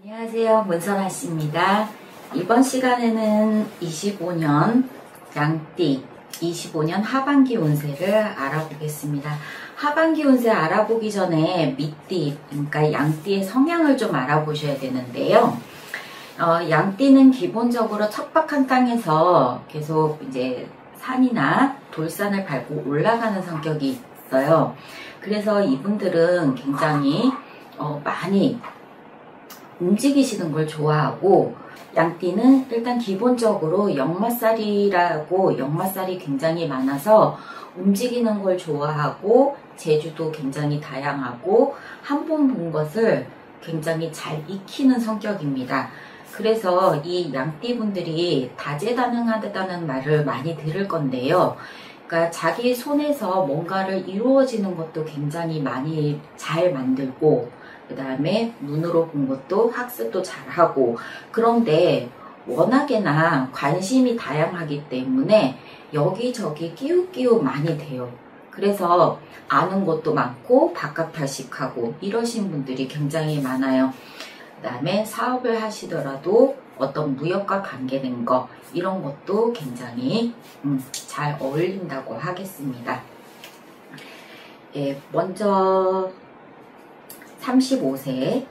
안녕하세요. 문선아 씨입니다. 이번 시간에는 25년 양띠 25년 하반기 운세를 알아보겠습니다. 하반기 운세 알아보기 전에 밑띠, 그러니까 양띠의 성향을 좀 알아보셔야 되는데요. 양띠는 기본적으로 척박한 땅에서 계속 이제 산이나 돌산을 밟고 올라가는 성격이 있어요. 그래서 이분들은 굉장히 많이 움직이시는 걸 좋아하고, 양띠는 일단 기본적으로 역마살이 굉장히 많아서 움직이는 걸 좋아하고, 재주도 굉장히 다양하고, 한 번 본 것을 굉장히 잘 익히는 성격입니다. 그래서 이 양띠 분들이 다재다능하다는 말을 많이 들을 건데요. 그러니까 자기 손에서 뭔가를 이루어지는 것도 굉장히 많이 잘 만들고, 그 다음에 눈으로 본 것도 학습도 잘하고, 그런데 워낙에나 관심이 다양하기 때문에 여기저기 끼우끼우 많이 돼요. 그래서 아는 것도 많고 바깥탈식하고 이러신 분들이 굉장히 많아요. 그 다음에 사업을 하시더라도 어떤 무역과 관계된 거 이런 것도 굉장히 잘 어울린다고 하겠습니다. 먼저 35세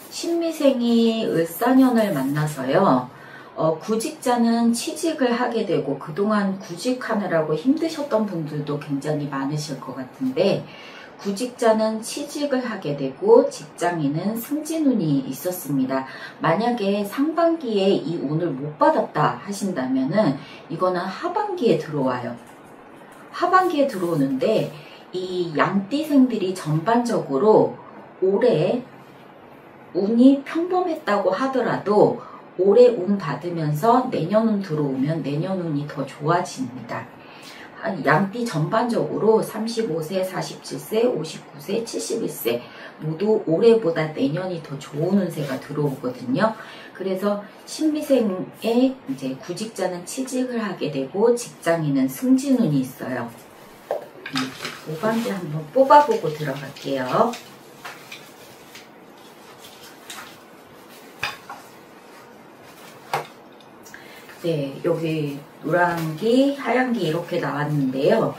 신미생이 을사년을 만나서요. 구직자는 취직을 하게 되고, 그동안 구직하느라고 힘드셨던 분들도 굉장히 많으실 것 같은데, 구직자는 취직을 하게 되고 직장인은 승진운이 있었습니다. 만약에 상반기에 이 운을 못 받았다 하신다면은 이거는 하반기에 들어와요. 하반기에 들어오는데, 이 양띠생들이 전반적으로 올해 운이 평범했다고 하더라도 올해 운 받으면서 내년 운 들어오면 내년 운이 더 좋아집니다. 양띠 전반적으로 35세, 47세, 59세, 71세 모두 올해보다 내년이 더 좋은 운세가 들어오거든요. 그래서 신미생의 이제 구직자는 취직을 하게 되고 직장인은 승진운이 있어요. 오반지 한번 뽑아보고 들어갈게요. 네, 여기 노란기, 하얀기 이렇게 나왔는데요.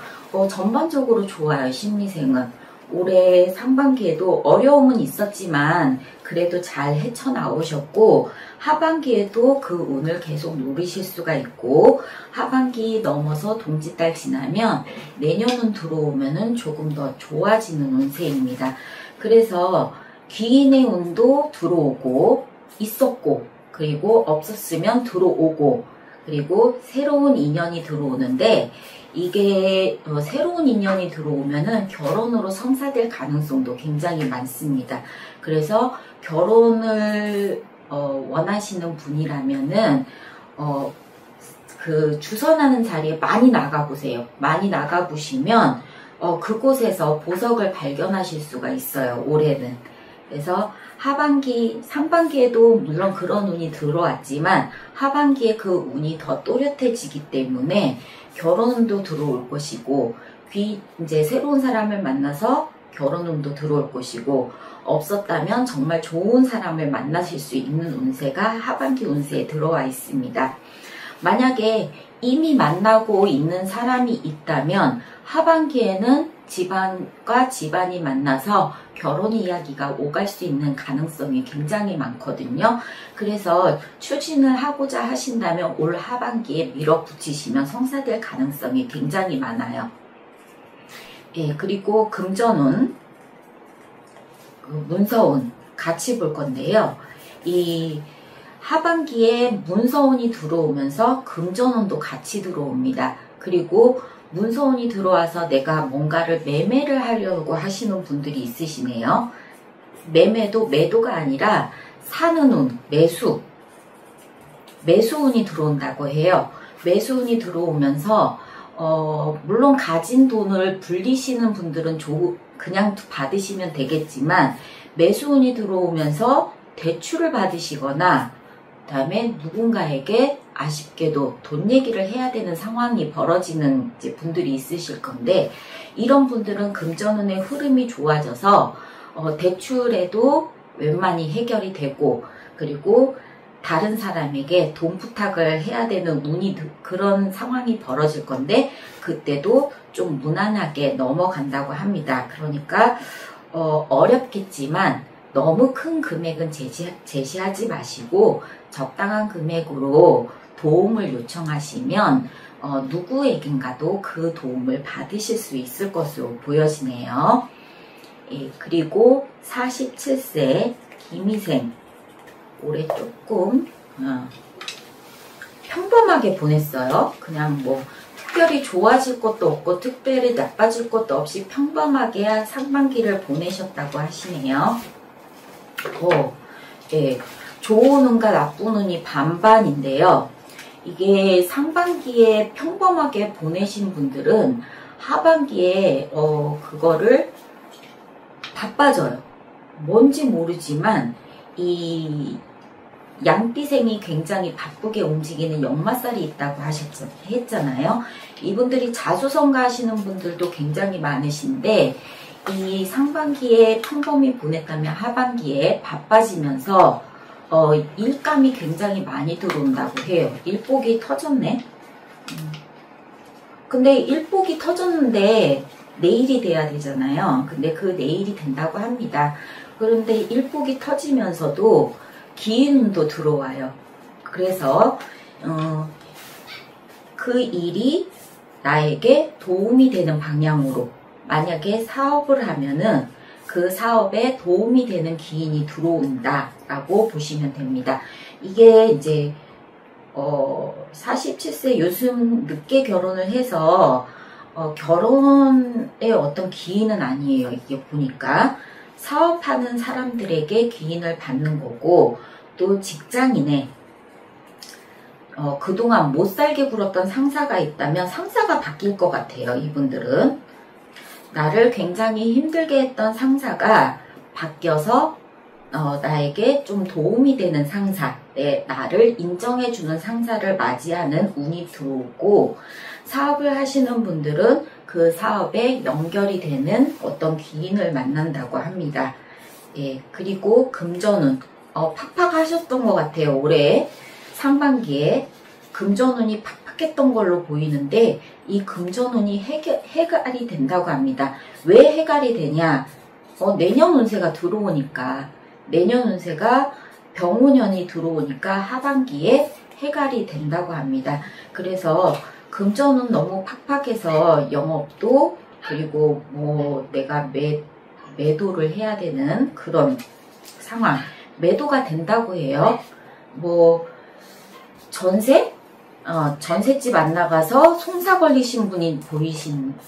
전반적으로 좋아요, 신미생은. 올해 상반기에도 어려움은 있었지만 그래도 잘 헤쳐나오셨고, 하반기에도 그 운을 계속 누리실 수가 있고, 하반기 넘어서 동짓달 지나면 내년운 들어오면은 조금 더 좋아지는 운세입니다. 그래서 귀인의 운도 들어오고 있었고, 그리고 없었으면 들어오고, 그리고 새로운 인연이 들어오는데, 이게 새로운 인연이 들어오면은 결혼으로 성사될 가능성도 굉장히 많습니다. 그래서 결혼을 원하시는 분이라면은 그 주선하는 자리에 많이 나가보세요. 많이 나가보시면 그곳에서 보석을 발견하실 수가 있어요, 올해는. 그래서 하반기, 상반기에도 물론 그런 운이 들어왔지만 하반기에 그 운이 더 또렷해지기 때문에 결혼운도 들어올 것이고, 이제 새로운 사람을 만나서 결혼운도 들어올 것이고, 없었다면 정말 좋은 사람을 만나실 수 있는 운세가 하반기 운세에 들어와 있습니다. 만약에 이미 만나고 있는 사람이 있다면 하반기에는 집안과 집안이 만나서 결혼 이야기가 오갈 수 있는 가능성이 굉장히 많거든요. 그래서 추진을 하고자 하신다면 올 하반기에 밀어붙이시면 성사될 가능성이 굉장히 많아요. 예, 그리고 금전운, 문서운 같이 볼 건데요. 이 하반기에 문서운이 들어오면서 금전운도 같이 들어옵니다. 그리고 문서운이 들어와서 내가 뭔가를 매매를 하려고 하시는 분들이 있으시네요. 매매도 매도가 아니라 사는 운, 매수운이 들어온다고 해요. 매수운이 들어오면서 물론 가진 돈을 불리시는 분들은 그냥 받으시면 되겠지만, 매수운이 들어오면서 대출을 받으시거나 그 다음에 누군가에게 아쉽게도 돈 얘기를 해야 되는 상황이 벌어지는 이제 분들이 있으실 건데, 이런 분들은 금전운의 흐름이 좋아져서 대출에도 웬만히 해결이 되고, 그리고 다른 사람에게 돈 부탁을 해야 되는 그런 상황이 벌어질 건데, 그때도 좀 무난하게 넘어간다고 합니다. 그러니까 어렵겠지만 너무 큰 금액은 제시하지 마시고 적당한 금액으로 도움을 요청하시면 누구에겐가도 그 도움을 받으실 수 있을 것으로 보여지네요. 예, 그리고 47세 김희생, 올해 조금 평범하게 보냈어요. 그냥 뭐 특별히 좋아질 것도 없고 특별히 나빠질 것도 없이 평범하게 상반기를 보내셨다고 하시네요. 예, 좋은 운과 나쁜 운이 반반인데요. 이게 상반기에 평범하게 보내신 분들은 하반기에 그거를 바빠져요. 뭔지 모르지만 이 양띠생이 굉장히 바쁘게 움직이는 역마살이 있다고 했잖아요. 이분들이 자수성가 하시는 분들도 굉장히 많으신데, 이 상반기에 평범히 보냈다면 하반기에 바빠지면서 일감이 굉장히 많이 들어온다고 해요. 일복이 터졌네. 근데 일복이 터졌는데 내일이 돼야 되잖아요. 근데 그 내일이 된다고 합니다. 그런데 일복이 터지면서도 기운도 들어와요. 그래서 그 일이 나에게 도움이 되는 방향으로, 만약에 사업을 하면은 그 사업에 도움이 되는 기인이 들어온다 라고 보시면 됩니다. 이게 이제 47세 요즘 늦게 결혼을 해서 결혼의 어떤 기인은 아니에요. 이게 보니까 사업하는 사람들에게 기인을 받는 거고, 또 직장인에 그동안 못 살게 굴었던 상사가 있다면 상사가 바뀔 것 같아요. 이분들은 나를 굉장히 힘들게 했던 상사가 바뀌어서 나에게 좀 도움이 되는 상사, 나를 인정해주는 상사를 맞이하는 운이 들어오고, 사업을 하시는 분들은 그 사업에 연결이 되는 어떤 기인을 만난다고 합니다. 예, 그리고 금전운, 팍팍 하셨던 것 같아요. 올해 상반기에 금전운이 팍팍했던 걸로 보이는데, 이 금전운이 해갈이 된다고 합니다. 왜 해갈이 되냐? 내년 운세가 들어오니까, 내년 운세가 병운년이 들어오니까 하반기에 해갈이 된다고 합니다. 그래서 금전은 너무 팍팍해서 영업도, 그리고 뭐 내가 매도를 해야 되는 그런 상황, 매도가 된다고 해요. 뭐 전셋집 안 나가서 송사 걸리신 분이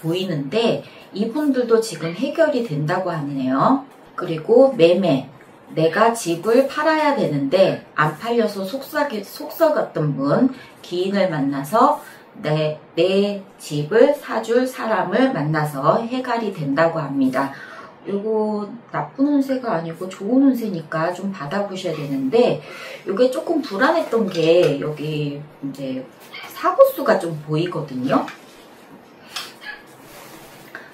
보이는데, 이분들도 지금 해결이 된다고 하네요. 그리고 매매, 내가 집을 팔아야 되는데 안 팔려서 속썩었던 분, 기인을 만나서 내 집을 사줄 사람을 만나서 해갈이 된다고 합니다. 이거 나쁜 운세가 아니고 좋은 운세니까 좀 받아보셔야 되는데, 이게 조금 불안했던 게 여기 이제 사고수가 좀 보이거든요.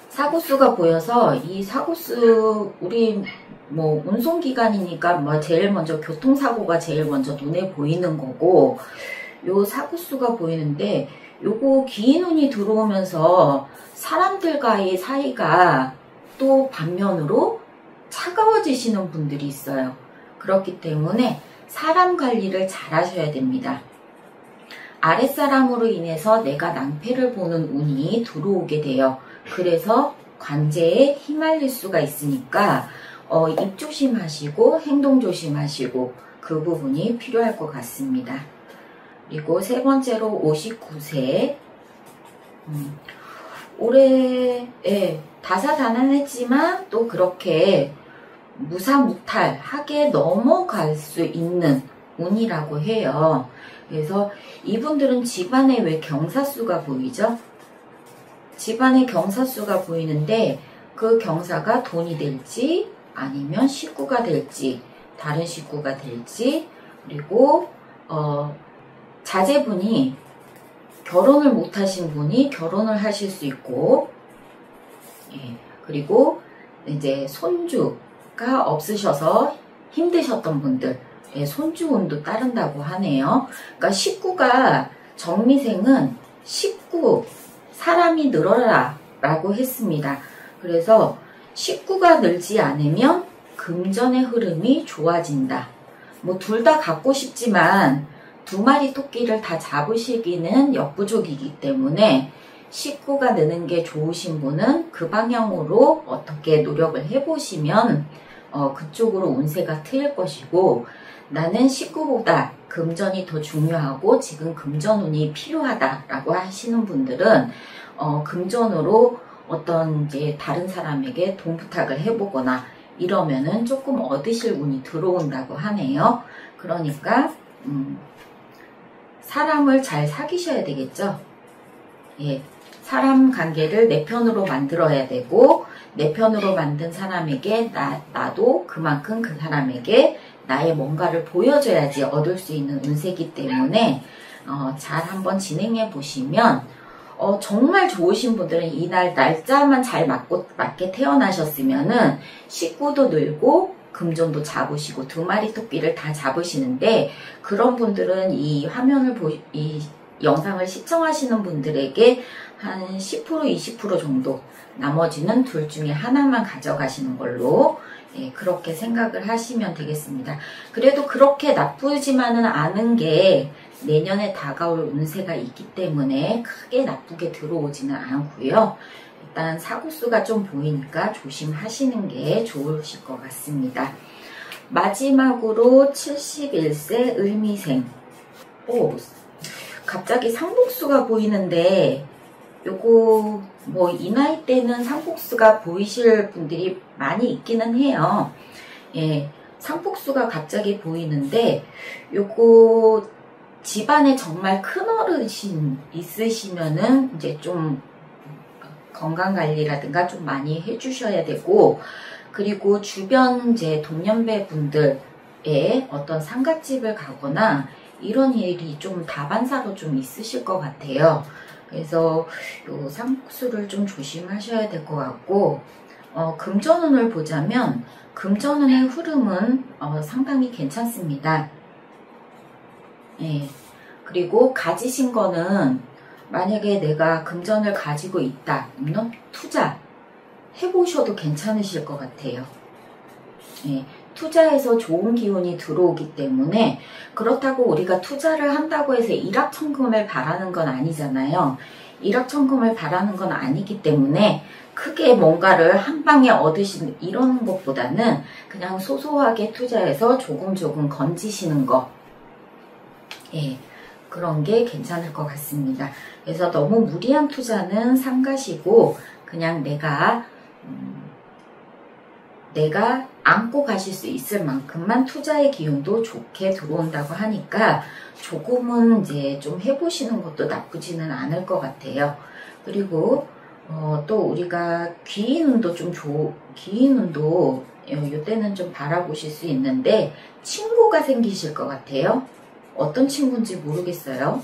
사고수가 보여서 이 사고수, 우리 뭐 운송기간이니까 뭐 제일 먼저 교통사고가 제일 먼저 눈에 보이는 거고, 요 사고수가 보이는데, 요거 기인운이 들어오면서 사람들과의 사이가 또 반면으로 차가워지시는 분들이 있어요. 그렇기 때문에 사람 관리를 잘 하셔야 됩니다. 아랫사람으로 인해서 내가 낭패를 보는 운이 들어오게 돼요. 그래서 관제에 휘말릴 수가 있으니까 입 조심하시고 행동 조심하시고 그 부분이 필요할 것 같습니다. 그리고 세 번째로 59세, 올해 다사다난했지만 또 그렇게 무사무탈하게 넘어갈 수 있는 운이라고 해요. 그래서 이분들은 집안에 왜 경사수가 보이죠? 집안에 경사수가 보이는데, 그 경사가 돈이 될지 아니면 식구가 될지, 다른 식구가 될지, 그리고 자제분이 결혼을 못하신 분이 결혼을 하실 수 있고, 예, 그리고 이제 손주가 없으셔서 힘드셨던 분들, 예, 손주운도 따른다고 하네요. 그러니까 19가 정미생은 19 사람이 늘어라 라고 했습니다. 그래서 19가 늘지 않으면 금전의 흐름이 좋아진다. 뭐 둘 다 갖고 싶지만 두 마리 토끼를 다 잡으시기는 역부족이기 때문에 19가 느는 게 좋으신 분은 그 방향으로 어떻게 노력을 해보시면 그쪽으로 운세가 트일 것이고, 나는 19보다 금전이 더 중요하고 지금 금전운이 필요하다라고 하시는 분들은 금전으로 어떤 이제 다른 사람에게 돈 부탁을 해보거나 이러면은 조금 얻으실 운이 들어온다고 하네요. 그러니까 사람을 잘 사귀셔야 되겠죠. 예, 사람 관계를 내 편으로 만들어야 되고, 내 편으로 만든 사람에게 나도 그만큼 그 사람에게 나의 뭔가를 보여줘야지 얻을 수 있는 운세이기 때문에 잘 한번 진행해 보시면 정말 좋으신 분들은 이날 날짜만 잘 맞게 태어나셨으면은 19도 늘고 금전도 잡으시고 두 마리 토끼를 다 잡으시는데, 그런 분들은 이 화면을 이 영상을 시청하시는 분들에게 한 10% 20% 정도, 나머지는 둘 중에 하나만 가져가시는 걸로, 예, 그렇게 생각을 하시면 되겠습니다. 그래도 그렇게 나쁘지만은 않은 게 내년에 다가올 운세가 있기 때문에 크게 나쁘게 들어오지는 않고요. 일단 사고수가 좀 보이니까 조심하시는 게 좋으실 것 같습니다. 마지막으로 71세 을미생. 오, 갑자기 상복수가 보이는데, 요거 뭐 이 나이 때는 상복수가 보이실 분들이 많이 있기는 해요. 예, 상복수가 갑자기 보이는데, 요거 집안에 정말 큰 어르신 있으시면은 이제 좀 건강관리라든가 좀 많이 해주셔야 되고, 그리고 주변 이제 동년배 분들의 어떤 상갓집을 가거나 이런 일이 좀 다반사로 좀 있으실 것 같아요. 그래서 요 상복수를 좀 조심하셔야 될 것 같고, 금전운을 보자면 금전운의 흐름은 상당히 괜찮습니다. 예. 그리고 가지신 거는 만약에 내가 금전을 가지고 있다, 투자 해보셔도 괜찮으실 것 같아요. 예. 투자해서 좋은 기운이 들어오기 때문에, 그렇다고 우리가 투자를 한다고 해서 일확천금을 바라는 건 아니잖아요. 일확천금을 바라는 건 아니기 때문에 크게 뭔가를 한 방에 얻으시는 이런 것보다는 그냥 소소하게 투자해서 조금 건지시는 거, 예, 그런 게 괜찮을 것 같습니다. 그래서 너무 무리한 투자는 삼가시고 그냥 내가 안고 가실 수 있을 만큼만 투자의 기운도 좋게 들어온다고 하니까 조금은 이제 좀 해보시는 것도 나쁘지는 않을 것 같아요. 그리고 또 우리가 귀인운도 귀인운도 이때는 좀 바라보실 수 있는데, 친구가 생기실 것 같아요. 어떤 친구인지 모르겠어요.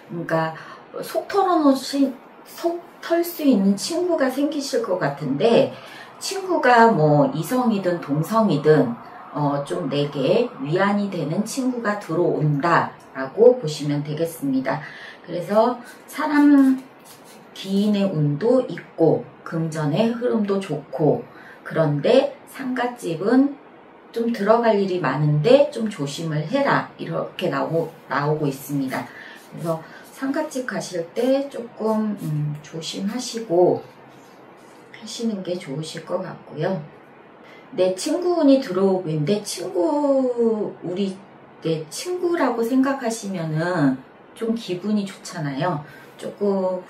그러니까 속 털 수 있는 친구가 생기실 것 같은데, 친구가 뭐 이성이든 동성이든 좀 내게 위안이 되는 친구가 들어온다 라고 보시면 되겠습니다. 그래서 사람 기인의 운도 있고 금전의 흐름도 좋고, 그런데 상갓집은 좀 들어갈 일이 많은데 좀 조심을 해라, 이렇게 나오고 있습니다. 그래서 상갓집 가실 때 조금 조심하시고 하시는 게 좋으실 것 같고요. 내 친구운이 들어오고 있는데, 내 친구라고 생각하시면은 좀 기분이 좋잖아요. 조금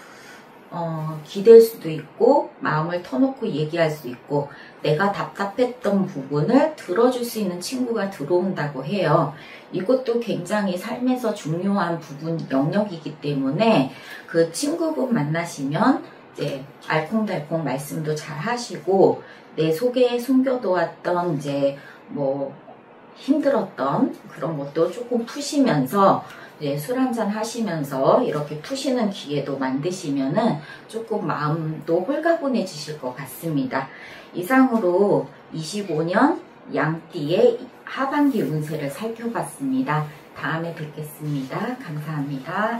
기댈 수도 있고 마음을 터놓고 얘기할 수 있고, 내가 답답했던 부분을 들어줄 수 있는 친구가 들어온다고 해요. 이것도 굉장히 삶에서 중요한 영역이기 때문에 그 친구분 만나시면 이제 알콩달콩 말씀도 잘 하시고, 내 속에 숨겨두었던 이제 뭐 힘들었던 그런 것도 조금 푸시면서, 이제 술 한잔 하시면서 이렇게 푸시는 기회도 만드시면은 조금 마음도 홀가분해지실 것 같습니다. 이상으로 25년 양띠의 하반기 운세를 살펴봤습니다. 다음에 뵙겠습니다. 감사합니다.